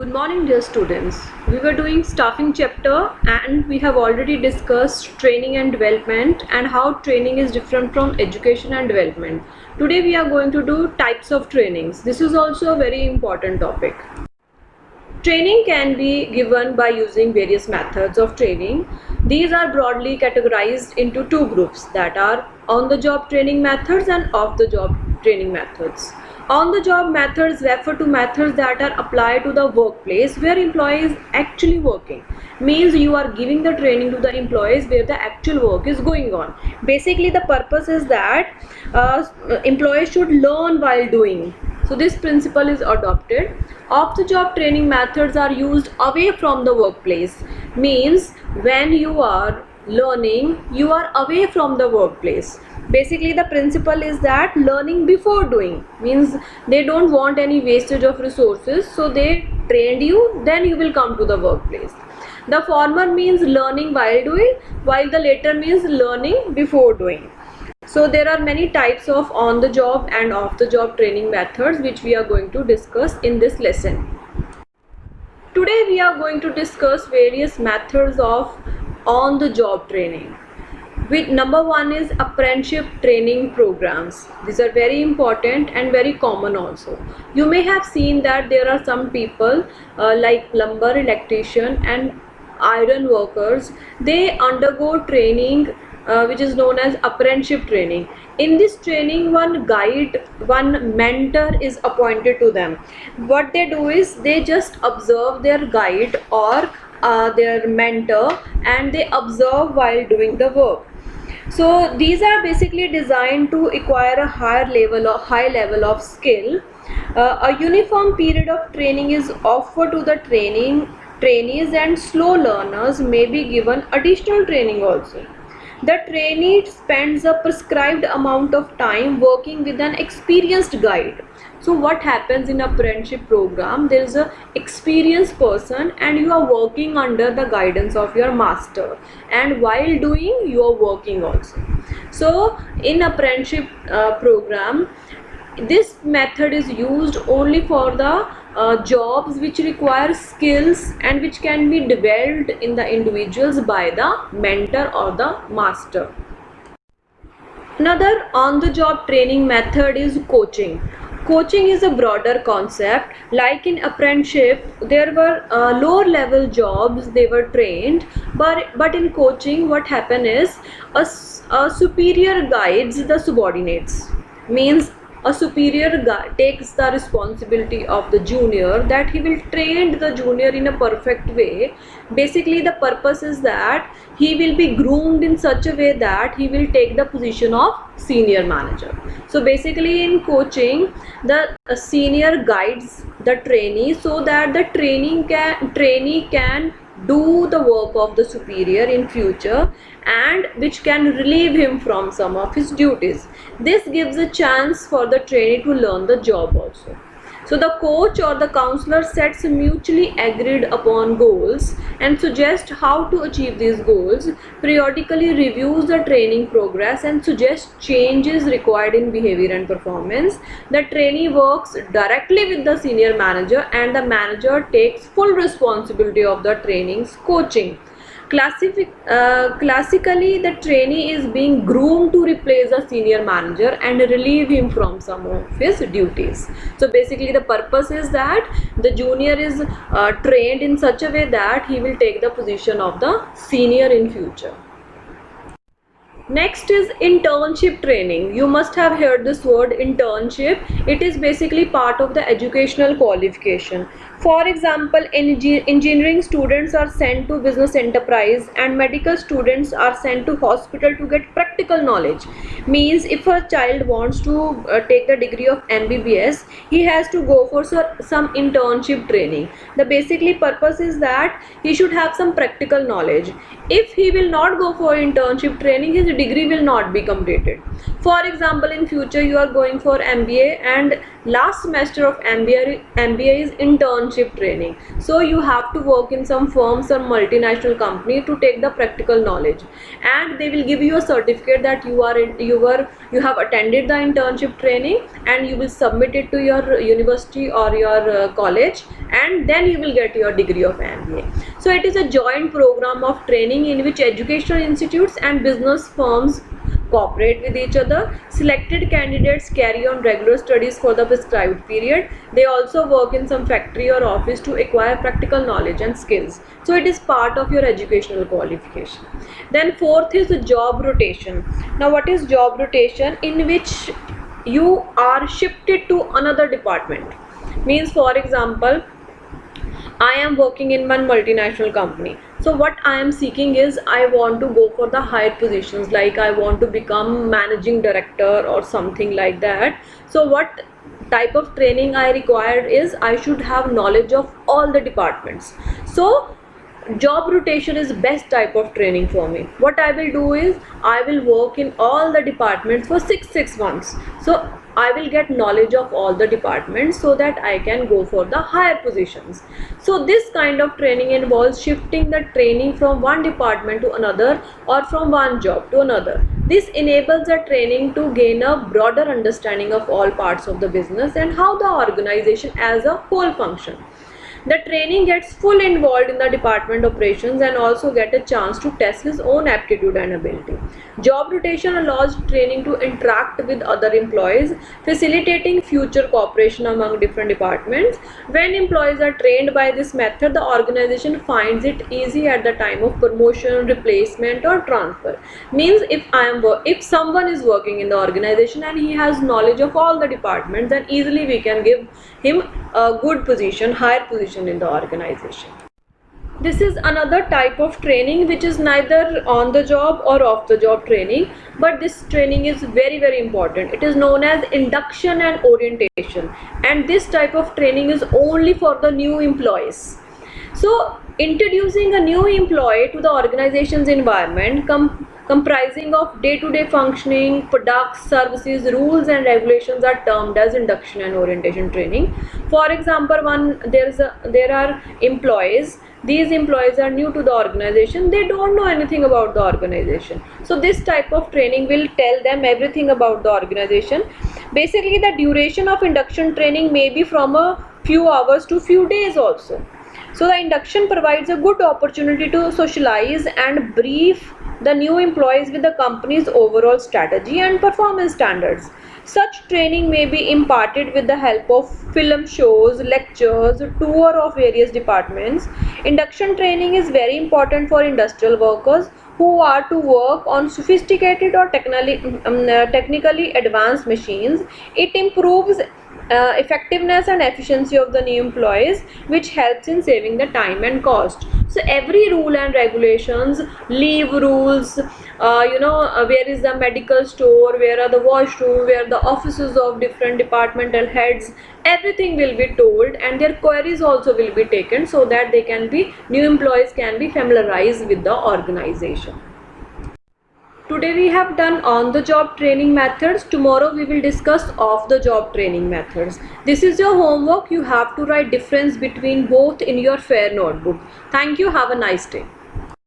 Good morning, dear students. We were doing staffing chapter and we have already discussed training and development and how training is different from education and development. Today we are going to do types of trainings. This is also a very important topic. Training can be given by using various methods of training. These are broadly categorized into two groups, that are on-the-job training methods and off-the-job training methods. On-the-job methods refer to methods that are applied to the workplace where employees actually working. Means you are giving the training to the employees where the actual work is going on. Basically the purpose is that employees should learn while doing. So this principle is adopted. Off-the-job training methods are used away from the workplace. Means when you are learning, you are away from the workplace. Basically the principle is that learning before doing. Means they don't want any wastage of resources, so they trained you, then you will come to the workplace. The former means learning while doing, while the later means learning before doing. So there are many types of on-the-job and off-the-job training methods which we are going to discuss in this lesson. Today we are going to discuss various methods of on-the-job training. Number one is apprenticeship training programs. These are very important and very common also. You may have seen that there are some people like plumber, electrician and iron workers. They undergo training which is known as apprenticeship training. In this training, one guide, one mentor is appointed to them. What they do is they just observe their guide or their mentor, and they observe while doing the work. So these are basically designed to acquire a high level of skill. A uniform period of training is offered to the trainees, and slow learners may be given additional training also. The trainee spends a prescribed amount of time working with an experienced guide. So what happens in apprenticeship program, there is a experienced person and you are working under the guidance of your master, and while doing you are working also. So in apprenticeship program, this method is used only for the jobs which require skills and which can be developed in the individuals by the mentor or the master. Another on-the-job training method is coaching. Coaching is a broader concept. Like in apprenticeship, there were lower level jobs, they were trained, but in coaching what happen is a superior guides the subordinates. Means a superior takes the responsibility of the junior, that he will train the junior in a perfect way. Basically the purpose is that he will be groomed in such a way that he will take the position of senior manager. So basically in coaching, the senior guides the trainee so that the trainee can do the work of the superior in future, and which can relieve him from some of his duties. This gives a chance for the trainee to learn the job also. So the coach or the counselor sets mutually agreed upon goals and suggests how to achieve these goals, periodically reviews the training progress and suggests changes required in behavior and performance. The trainee works directly with the senior manager, and the manager takes full responsibility of the training's coaching. Classically, the trainee is being groomed to replace the senior manager and relieve him from some of his duties. So basically the purpose is that the junior is trained in such a way that he will take the position of the senior in future. Next is internship training. You must have heard this word internship. It is basically part of the educational qualification. For example, engineering students are sent to business enterprise and medical students are sent to hospital to get practical knowledge. Means if a child wants to take the degree of MBBS, he has to go for some internship training. The basically purpose is that he should have some practical knowledge. If he will not go for internship training, his degree will not be completed. For example, in future you are going for MBA and last semester of MBA is internship training. So you have to work in some firms or multinational company to take the practical knowledge, and they will give you a certificate that you have attended the internship training, and you will submit it to your university or your college, and then you will get your degree of MBA. So it is a joint program of training in which educational institutes and business firms cooperate with each other. Selected candidates carry on regular studies for the prescribed period. They also work in some factory or office to acquire practical knowledge and skills. So it is part of your educational qualification. Then fourth is the job rotation. Now what is job rotation? In which you are shifted to another department. Means, for example, I am working in one multinational company. So what I am seeking is I want to go for the higher positions, like I want to become managing director or something like that. So what type of training I require is I should have knowledge of all the departments. So job rotation is best type of training for me. What I will do is I will work in all the departments for six months. So I will get knowledge of all the departments so that I can go for the higher positions. So this kind of training involves shifting the training from one department to another or from one job to another. This enables the training to gain a broader understanding of all parts of the business and how the organization as a whole function. The training gets full involved in the department operations and also get a chance to test his own aptitude and ability. Job rotation allows training to interact with other employees, facilitating future cooperation among different departments. When employees are trained by this method, the organization finds it easy at the time of promotion, replacement or transfer. Means if someone is working in the organization and he has knowledge of all the departments, then easily we can give him a good position, higher position in the organization. This is another type of training which is neither on the job or off the job training, but this training is very important. It is known as induction and orientation, and this type of training is only for the new employees. So introducing a new employee to the organization's environment comprising of day-to-day functioning, products, services, rules and regulations are termed as induction and orientation training. For example, there are employees. These employees are new to the organization. They don't know anything about the organization. So this type of training will tell them everything about the organization. Basically, the duration of induction training may be from a few hours to few days also. So the induction provides a good opportunity to socialize and brief the new employees with the company's overall strategy and performance standards. Such training may be imparted with the help of film shows, lectures, tour of various departments. Induction training is very important for industrial workers who are to work on sophisticated or technically advanced machines. It improves effectiveness and efficiency of the new employees, which helps in saving the time and cost. So every rule and regulations, leave rules, where is the medical store, where are the washroom, where are the offices of different departmental heads, everything will be told, and their queries also will be taken so that new employees can be familiarized with the organization. Today we have done on-the-job training methods. Tomorrow we will discuss off-the-job training methods. This is your homework. You have to write difference between both in your fair notebook. Thank you. Have a nice day.